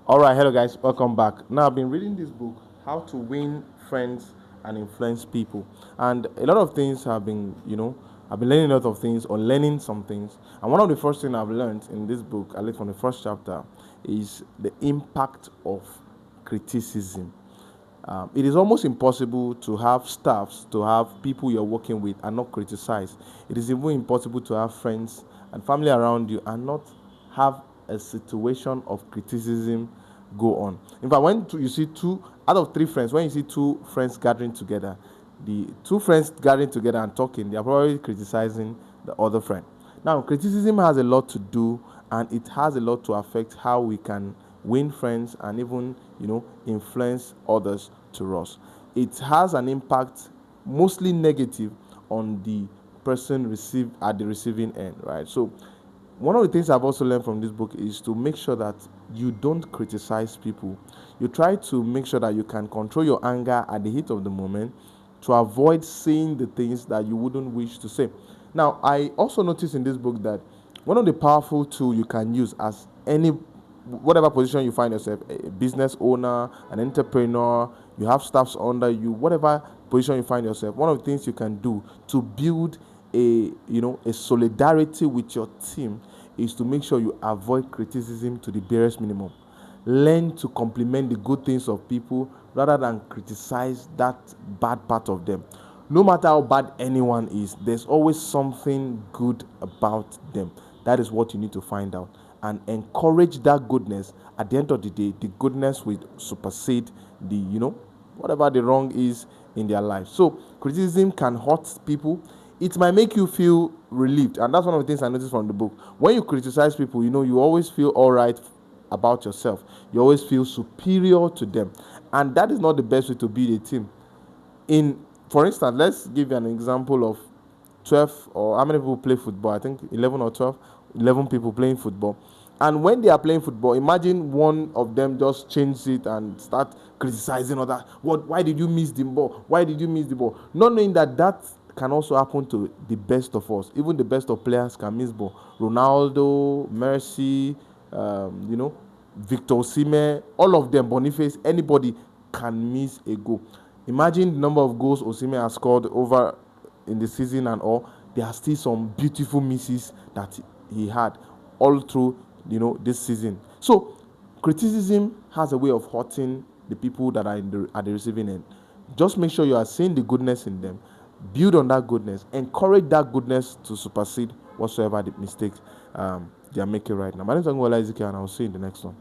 All right, hello guys, welcome back. Now I've been reading this book, How to Win Friends and Influence People, and a lot of things have been, I've been learning a lot of things or learning some things. And one of the first things I've learned in this book, at least from the first chapter, is the impact of criticism. It is almost impossible to have staffs, to have people you're working with and not criticize. It is even impossible to have friends and family around you and not have a situation of criticism go on. In fact, you see two out of three friends, when you see two friends gathering together, the two friends gathering together and talking, they are probably criticizing the other friend. Now, criticism has a lot to do and it has a lot to affect how we can win friends and even, influence others to us. It has an impact, mostly negative, on the person received at the receiving end, right? So one of the things I've also learned from this book is to make sure that you don't criticize people. You try to make sure that you can control your anger at the heat of the moment to avoid saying the things that you wouldn't wish to say. Now, I also noticed in this book that one of the powerful tools you can use as any whatever position you find yourself, a business owner, an entrepreneur, you have staffs under you, whatever position you find yourself, one of the things you can do to build a solidarity with your team is to make sure you avoid criticism to the barest minimum. Learn to compliment the good things of people rather than criticize that bad part of them. No matter how bad anyone is, there's always something good about them. That is what you need to find out and encourage that goodness. At the end of the day, the goodness will supersede the, whatever the wrong is in their life. So criticism can hurt people. It might make you feel relieved, and that's one of the things I noticed from the book. When you criticize people, you always feel all right about yourself. You always feel superior to them, and that is not the best way to build a team. For instance, let's give you an example of 12, or how many people play football? I think 11 or 12, 11 people playing football. And when they are playing football, imagine one of them just change it and start criticizing other. Why did you miss the ball? Why did you miss the ball? Not knowing that can also happen to the best of us. Even the best of players can miss ball. Ronaldo, Messi, Victor Osimhen, all of them, Boniface, anybody can miss a goal. Imagine the number of goals Osimhen has scored over in the season and all. There are still some beautiful misses that he had all through, this season. So criticism has a way of hurting the people that are at the receiving end. Just make sure you are seeing the goodness in them. Build on that goodness. Encourage that goodness to supersede whatsoever the mistakes they are making right now. My name is Angola Ezekiel, and I'll see you in the next one.